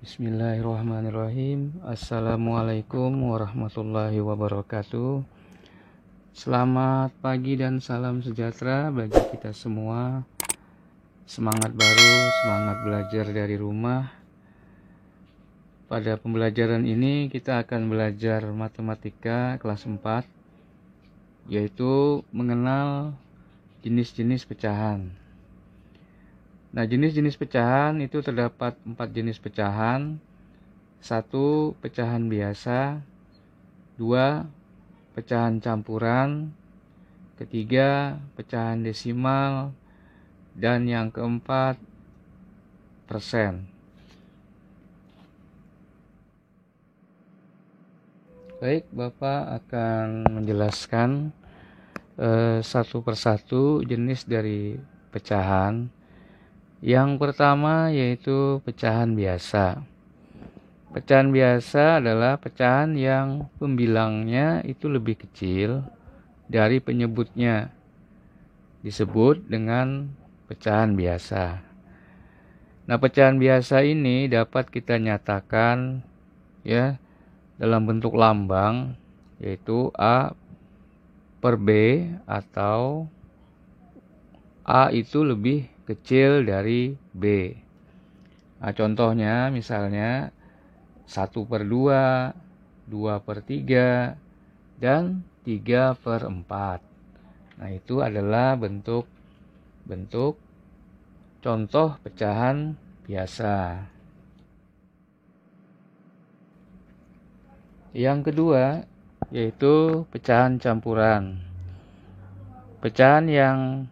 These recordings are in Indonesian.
Bismillahirrahmanirrahim. Assalamualaikum warahmatullahi wabarakatuh. Selamat pagi dan salam sejahtera bagi kita semua. Semangat baru, semangat belajar dari rumah. Pada pembelajaran ini kita akan belajar matematika kelas 4, yaitu mengenal jenis-jenis pecahan. Nah, jenis-jenis pecahan itu terdapat 4 jenis pecahan. 1. Pecahan biasa. 2. Pecahan campuran. 3. Pecahan desimal. Dan yang keempat, persen. Baik, Bapak akan menjelaskan satu persatu jenis dari pecahan. Yang pertama yaitu pecahan biasa. Pecahan biasa adalah pecahan yang pembilangnya itu lebih kecil dari penyebutnya. Disebut dengan pecahan biasa. Nah, pecahan biasa ini dapat kita nyatakan ya dalam bentuk lambang, yaitu A per B, atau A itu lebih kecil dari B. Nah, contohnya misalnya 1/2, 2/3, dan 3/4. Nah, itu adalah bentuk contoh pecahan biasa. Yang kedua yaitu pecahan campuran. Pecahan yang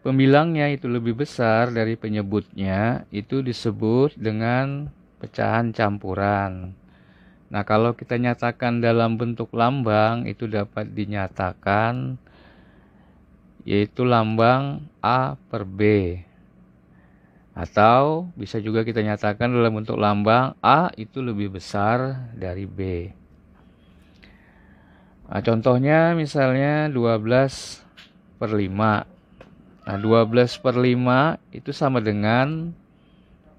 pembilangnya itu lebih besar dari penyebutnya itu disebut dengan pecahan campuran. Nah, kalau kita nyatakan dalam bentuk lambang itu dapat dinyatakan yaitu lambang A per B. Atau bisa juga kita nyatakan dalam bentuk lambang A itu lebih besar dari B. Nah, contohnya misalnya 12/5. Nah, 12/5 itu sama dengan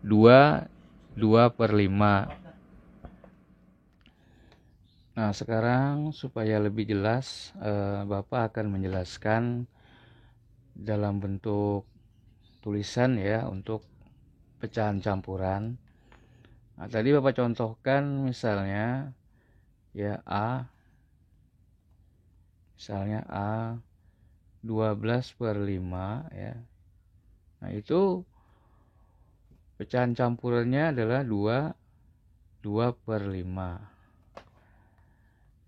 2/5. Nah, sekarang supaya lebih jelas, Bapak akan menjelaskan dalam bentuk tulisan ya untuk pecahan campuran. Nah, tadi Bapak contohkan misalnya ya misalnya A 12/5 ya. Nah, itu pecahan campurannya adalah 2/5.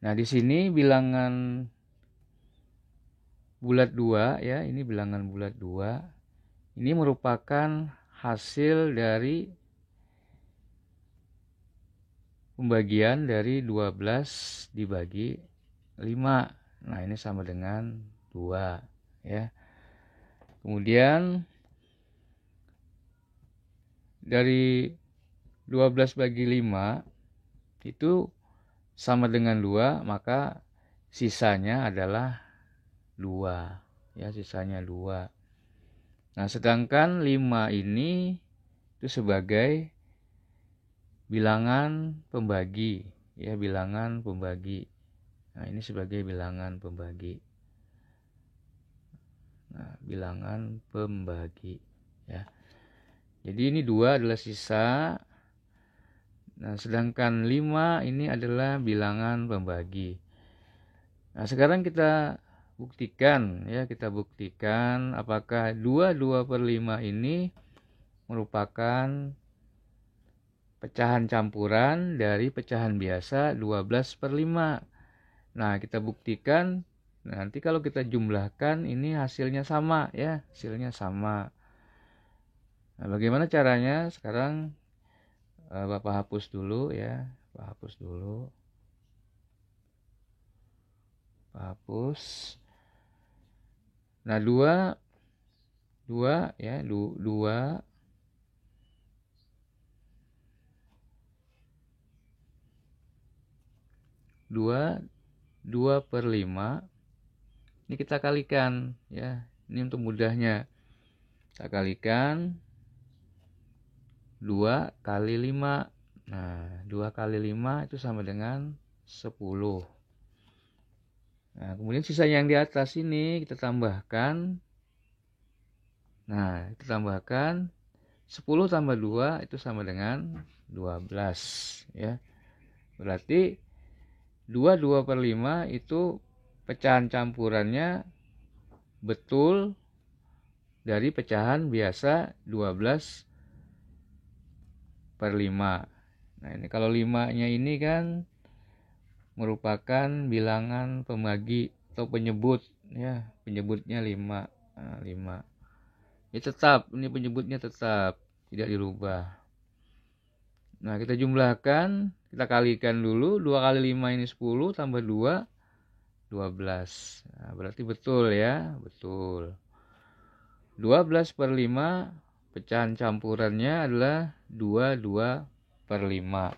Nah, di sini bilangan bulat 2 ya, ini bilangan bulat 2. Ini merupakan hasil dari pembagian dari 12 dibagi 5. Nah, ini sama dengan 2 ya. Kemudian dari 12 bagi 5 itu sama dengan 2, maka sisanya adalah 2 ya, sisanya 2. Nah, sedangkan 5 ini itu sebagai bilangan pembagi ya, bilangan pembagi. Nah, ini sebagai bilangan pembagi. Nah, bilangan pembagi ya. Jadi ini 2 adalah sisa. Nah, sedangkan 5 ini adalah bilangan pembagi. Nah, sekarang kita buktikan ya, apakah 2/5 ini merupakan pecahan campuran dari pecahan biasa 12/5. Nah, kita buktikan nanti kalau kita jumlahkan ini hasilnya sama ya, hasilnya sama. Nah, bagaimana caranya? Sekarang Bapak hapus dulu ya, Bapak hapus dulu. Hapus. Nah, 2 ya, 2 2/5. Ini kita kalikan ya. Ini untuk mudahnya. Kita kalikan 2 kali 5. Nah, 2 kali 5 itu sama dengan 10. Nah, kemudian sisanya yang di atas ini kita tambahkan. Nah, kita tambahkan 10 tambah 2 itu sama dengan 12 ya. Berarti 2 per 5 itu pecahan campurannya betul dari pecahan biasa 12 per 5. Nah, ini kalau 5-nya ini kan merupakan bilangan pembagi atau penyebut ya, penyebutnya 5. Nah, 5. Ini tetap, ini penyebutnya tetap tidak dirubah. Nah, kita jumlahkan, kita kalikan dulu. 2 kali 5 ini 10 tambah 2 12. Nah, berarti betul ya, betul. 12 per 5 pecahan campurannya adalah 22 per 5.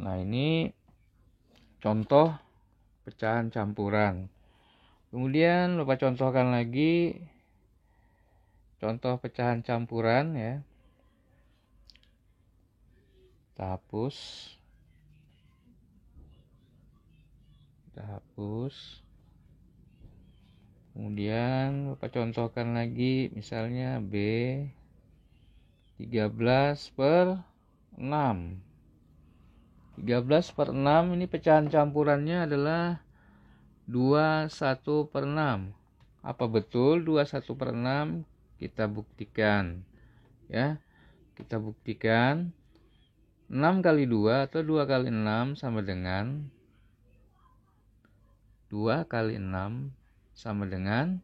Nah, ini contoh pecahan campuran. Kemudian Bapak contohkan lagi contoh pecahan campuran ya. Kita hapus. Kemudian Bapak contohkan lagi misalnya B 13 per 6. 13 per 6 ini pecahan campurannya adalah 21 per 6. Apa betul 21 per 6? Kita buktikan ya. Kita buktikan 6 kali 2 atau 2 kali 6 sama dengan 2 kali 6 sama dengan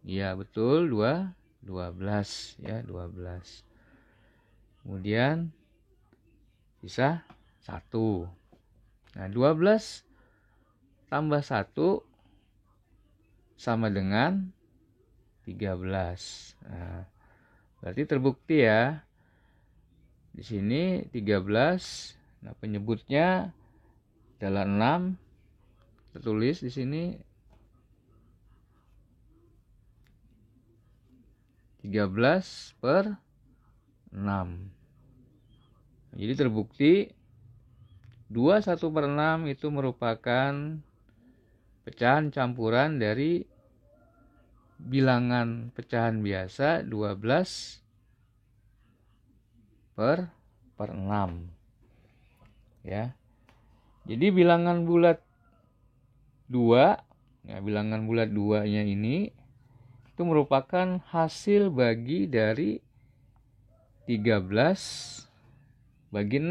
ya betul 12 ya, 12. Kemudian bisa 1. Nah, 12 tambah 1 sama dengan 13. Nah, berarti terbukti ya. Di sini 13. Nah, penyebutnya adalah 6. Kita tulis di sini 13 per 6. Jadi terbukti 21 per 6 itu merupakan pecahan campuran dari bilangan pecahan biasa 12 per 6 ya. Jadi bilangan bulat 2, ya bilangan bulat 2-nya ini itu merupakan hasil bagi dari 13 bagi 6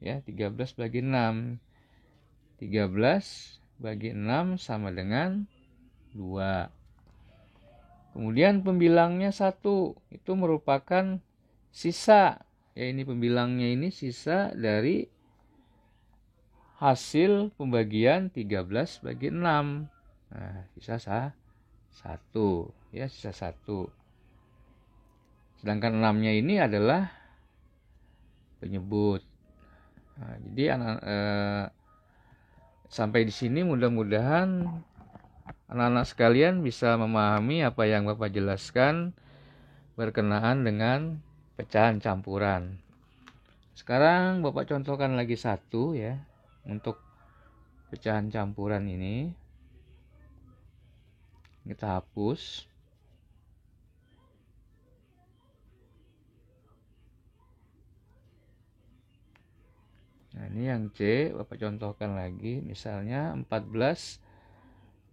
ya, 13 bagi 6. 13 bagi 6 sama dengan 2. Kemudian pembilangnya 1, itu merupakan sisa. Ya, ini pembilangnya ini sisa dari hasil pembagian 13 bagi 6. Nah, sisa 1 ya, sisa 1. Sedangkan 6-nya ini adalah penyebut. Nah, jadi sampai di sini mudah-mudahan anak-anak sekalian bisa memahami apa yang Bapak jelaskan berkenaan dengan pecahan campuran. Sekarang Bapak contohkan lagi satu ya untuk pecahan campuran ini. Kita hapus. Nah, ini yang C, Bapak contohkan lagi. Misalnya 14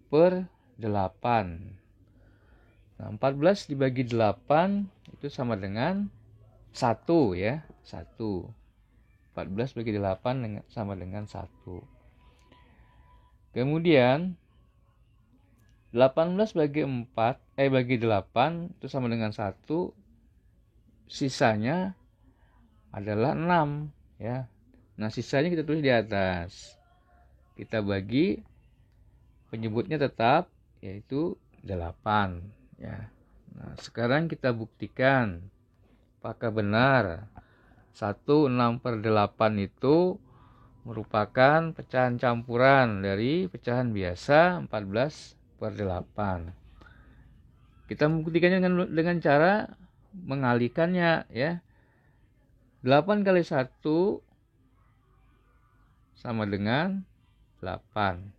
per 8. Nah, 14 dibagi 8 itu sama dengan 1 ya. 1. 14 bagi 8 sama dengan 1. Kemudian 18 bagi 8 itu sama dengan 1. Sisanya adalah 6 ya. Nah, sisanya kita tulis di atas. Kita bagi, penyebutnya tetap yaitu 8 ya. Nah, sekarang kita buktikan apakah benar 16 per 8 itu merupakan pecahan campuran dari pecahan biasa 14 per 8. Kita membuktikannya dengan cara mengalikannya ya. 8 kali 1 sama dengan 8.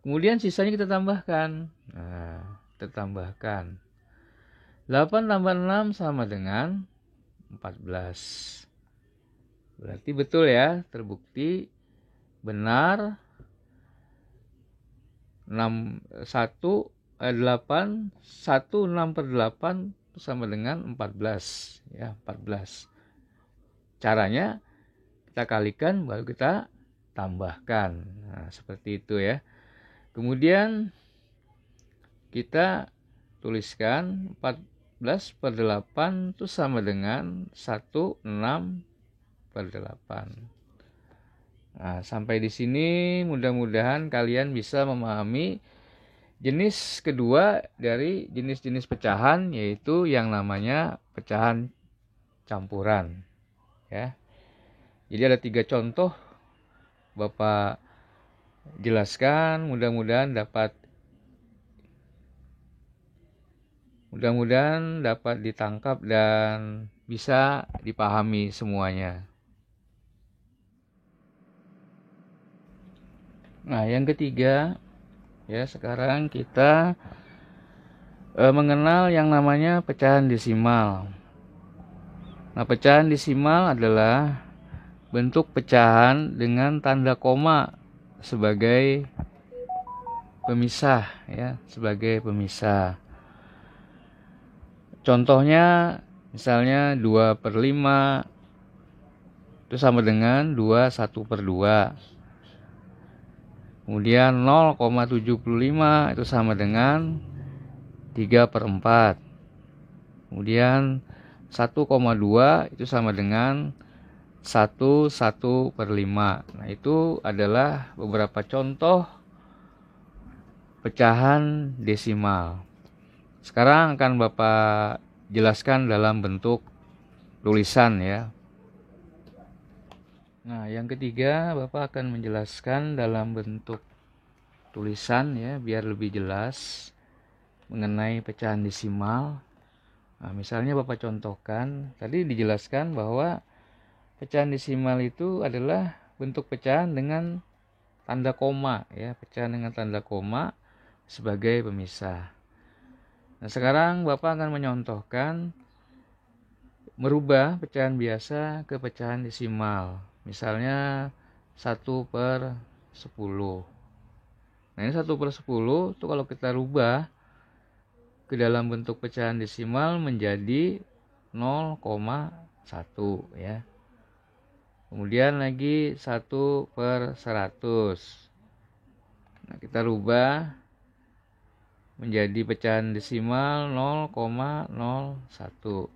Kemudian sisanya kita tambahkan. Nah, kita tambahkan. 8 tambah 6 sama dengan 14. Berarti betul ya, terbukti benar 8 1/6/8 sama dengan 14 ya, 14. Caranya kita kalikan baru kita tambahkan. Nah, seperti itu ya. Kemudian kita tuliskan 14/8 itu sama dengan 16/8. Nah, sampai di sini mudah-mudahan kalian bisa memahami jenis kedua dari jenis-jenis pecahan, yaitu yang namanya pecahan campuran ya. Jadi ada 3 contoh Bapak jelaskan, mudah-mudahan dapat ditangkap dan bisa dipahami semuanya. Nah, yang ketiga ya, sekarang kita mengenal yang namanya pecahan desimal. Nah, pecahan desimal adalah bentuk pecahan dengan tanda koma sebagai pemisah ya, sebagai pemisah. Contohnya misalnya 2/5 itu sama dengan 21/2. Kemudian 0,75 itu sama dengan 3/4. Kemudian 1,2 itu sama dengan 1/5. Nah, itu adalah beberapa contoh pecahan desimal. Sekarang akan Bapak jelaskan dalam bentuk tulisan ya. Nah, yang ketiga Bapak akan menjelaskan dalam bentuk tulisan ya, biar lebih jelas mengenai pecahan desimal. Nah, misalnya Bapak contohkan, tadi dijelaskan bahwa pecahan desimal itu adalah bentuk pecahan dengan tanda koma ya, pecahan dengan tanda koma sebagai pemisah. Nah, sekarang Bapak akan menyontohkan merubah pecahan biasa ke pecahan desimal. Misalnya 1/10. Nah, ini 1/10 itu kalau kita rubah ke dalam bentuk pecahan desimal menjadi 0,1 ya. Kemudian lagi 1/100. Nah, kita rubah menjadi pecahan desimal 0,01.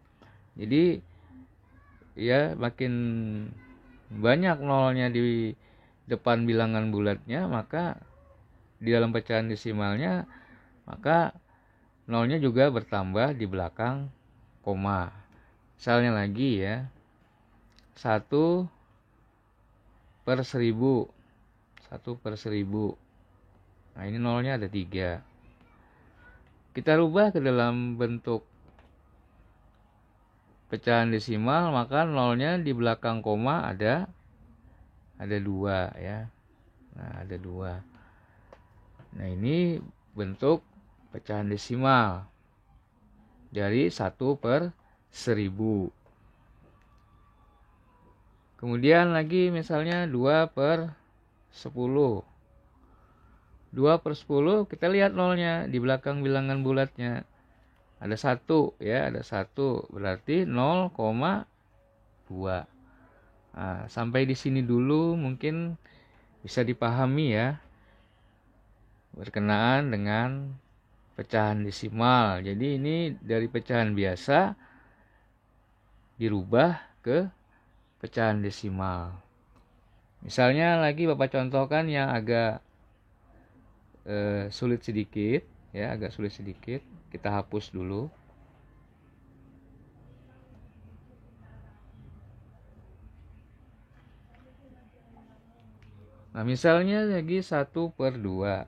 Jadi ya, makin banyak nolnya di depan bilangan bulatnya, maka di dalam pecahan desimalnya maka nolnya juga bertambah di belakang koma. Misalnya lagi ya, 1/1000. 1/1000. Nah, ini nolnya ada 3. Kita rubah ke dalam bentuk pecahan desimal, maka nolnya di belakang koma ada 2 ya. Nah, ada 2. Nah, ini bentuk pecahan desimal dari 1/1000. Kemudian lagi misalnya 2/10. 2/10 kita lihat nolnya di belakang bilangan bulatnya. Ada 1 ya, ada 1, berarti 0,2. Nah, sampai di sini dulu mungkin bisa dipahami ya, berkenaan dengan pecahan desimal. Jadi ini dari pecahan biasa dirubah ke pecahan desimal. Misalnya lagi Bapak contohkan yang agak sulit sedikit ya, agak sulit sedikit. Kita hapus dulu. Nah, misalnya lagi 1/2.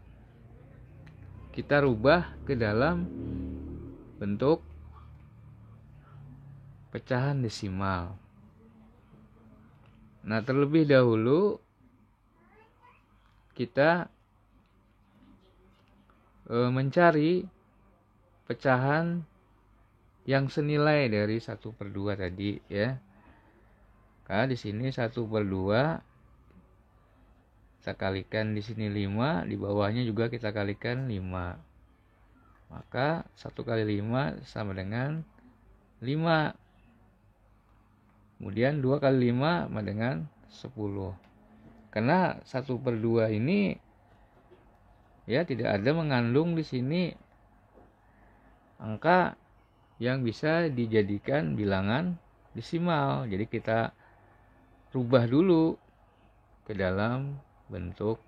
Kita rubah ke dalam bentuk pecahan desimal. Nah, terlebih dahulu kita mencari pecahan yang senilai dari 1/2 tadi ya. Karena di sini 1/2 kita kalikan di sini 5, di bawahnya juga kita kalikan 5. Maka 1 kali 5 sama dengan 5. Kemudian 2 kali 5 sama dengan 10. Karena 1/2 ini ya tidak ada mengandung di sini angka yang bisa dijadikan bilangan desimal. Jadi kita rubah dulu ke dalam bentuk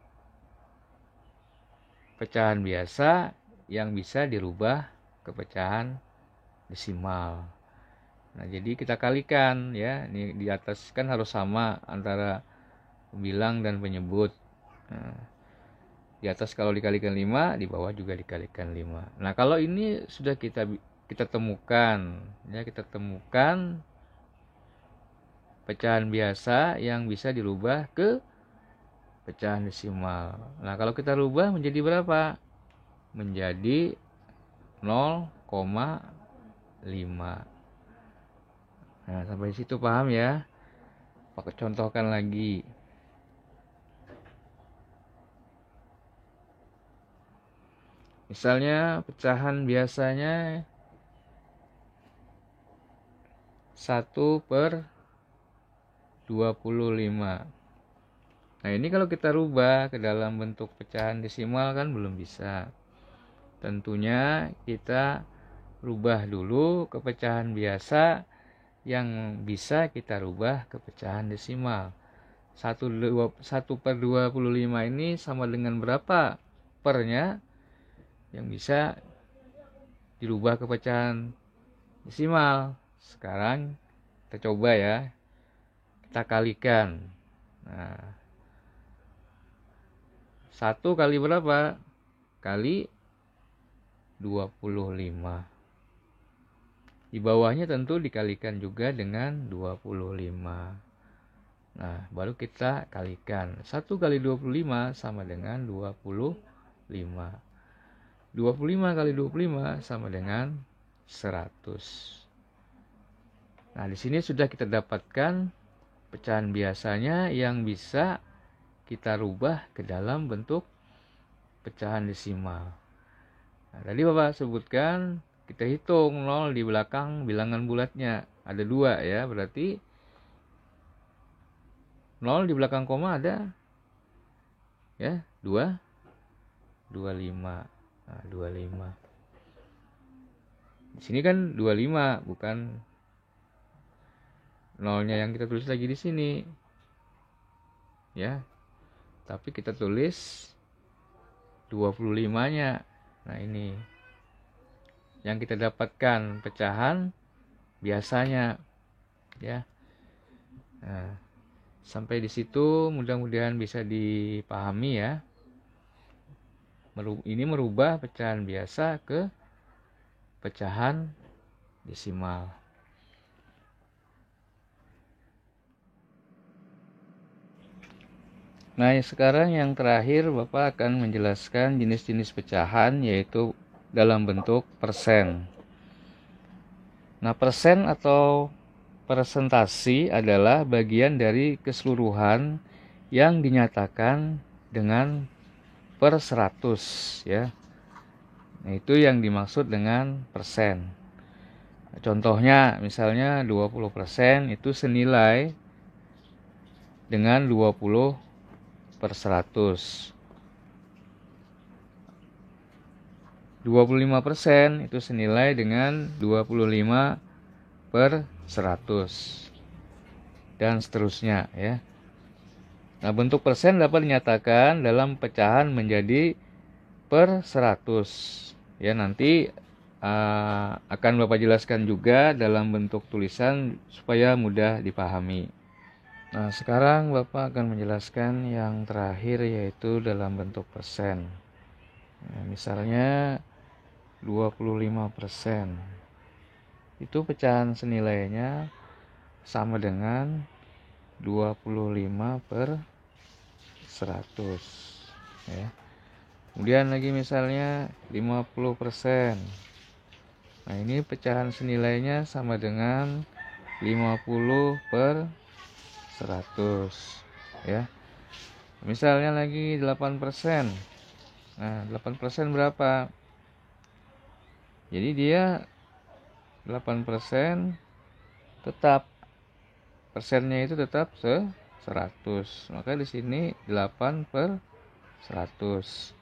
pecahan biasa yang bisa dirubah ke pecahan desimal. Nah, jadi kita kalikan ya. Ini di atas kan harus sama antara pembilang dan penyebut. Nah, di atas kalau dikalikan 5, di bawah juga dikalikan 5. Nah, kalau ini sudah kita temukan ya, kita temukan pecahan biasa yang bisa dirubah ke pecahan desimal. Nah, kalau kita rubah menjadi berapa? Menjadi 0,5. Nah, sampai situ paham ya? Pakai contohkan lagi. Misalnya pecahan biasanya 1/25. Nah, ini kalau kita rubah ke dalam bentuk pecahan desimal kan belum bisa. Tentunya kita rubah dulu ke pecahan biasa yang bisa kita rubah ke pecahan desimal. 1/25 ini sama dengan berapa pernya yang bisa dirubah ke pecahan desimal. Sekarang kita coba ya, kita kalikan. Nah, 1 kali berapa? Kali 25. Di bawahnya tentu dikalikan juga dengan 25. Nah, baru kita kalikan. 1 kali 25 sama dengan 25. 25 kali 25 sama dengan 100. Nah, di sini sudah kita dapatkan pecahan biasanya yang bisa kita rubah ke dalam bentuk pecahan desimal. Nah, tadi Bapak sebutkan kita hitung 0 di belakang bilangan bulatnya. Ada 2 ya, berarti 0 di belakang koma ada ya, 2, 25. Nah, 25. Di sini kan 25, bukan 0-nya yang kita tulis lagi di sini. Ya. Tapi kita tulis 25-nya. Nah, ini yang kita dapatkan pecahan biasanya ya. Nah, sampai di situ mudah-mudahan bisa dipahami ya. Ini merubah pecahan biasa ke pecahan desimal. Nah, sekarang yang terakhir Bapak akan menjelaskan jenis-jenis pecahan yaitu dalam bentuk persen. Nah, persen atau persentasi adalah bagian dari keseluruhan yang dinyatakan dengan per 100 ya. Nah, itu yang dimaksud dengan persen. Contohnya misalnya 20% itu senilai dengan 20/100. 25% itu senilai dengan 25/100. Dan seterusnya ya. Nah, bentuk persen dapat dinyatakan dalam pecahan menjadi per 100. Ya, nanti akan Bapak jelaskan juga dalam bentuk tulisan supaya mudah dipahami. Nah, sekarang Bapak akan menjelaskan yang terakhir yaitu dalam bentuk persen. Nah, misalnya 25%. Itu pecahan senilainya sama dengan 25/100 ya. Kemudian lagi misalnya 50%. Nah, ini pecahan senilainya sama dengan 50/100 ya. Misalnya lagi 8%. Nah, 8% berapa? Jadi dia 8% tetap persennya itu tetap 100. Maka di sini 8/100.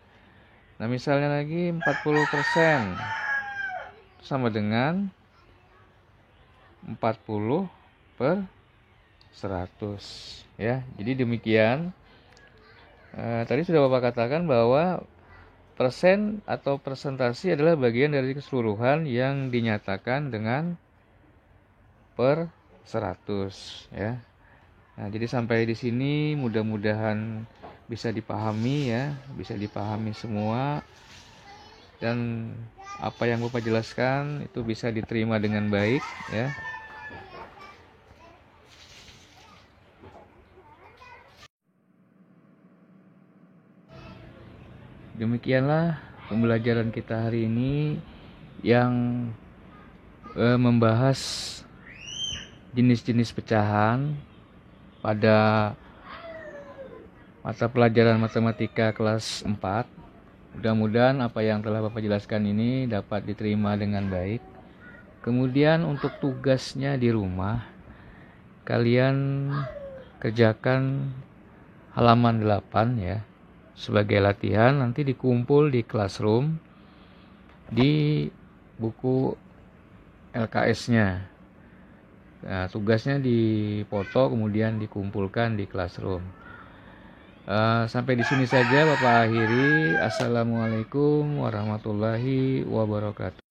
Nah, misalnya lagi 40% sama dengan 40/100 ya. Jadi demikian. Tadi sudah Bapak katakan bahwa persen atau persentase adalah bagian dari keseluruhan yang dinyatakan dengan per 100 ya. Nah, jadi sampai di sini mudah-mudahan bisa dipahami ya, bisa dipahami semua, dan apa yang Bapak jelaskan itu bisa diterima dengan baik ya. Demikianlah pembelajaran kita hari ini yang membahas jenis-jenis pecahan pada mata pelajaran matematika kelas 4. Mudah-mudahan apa yang telah Bapak jelaskan ini dapat diterima dengan baik. Kemudian untuk tugasnya di rumah, kalian kerjakan halaman 8 ya. Sebagai latihan, nanti dikumpul di classroom di buku LKS-nya. Nah, tugasnya dipoto kemudian dikumpulkan di classroom. Sampai di sini saja Bapak akhiri. Assalamualaikum warahmatullahi wabarakatuh.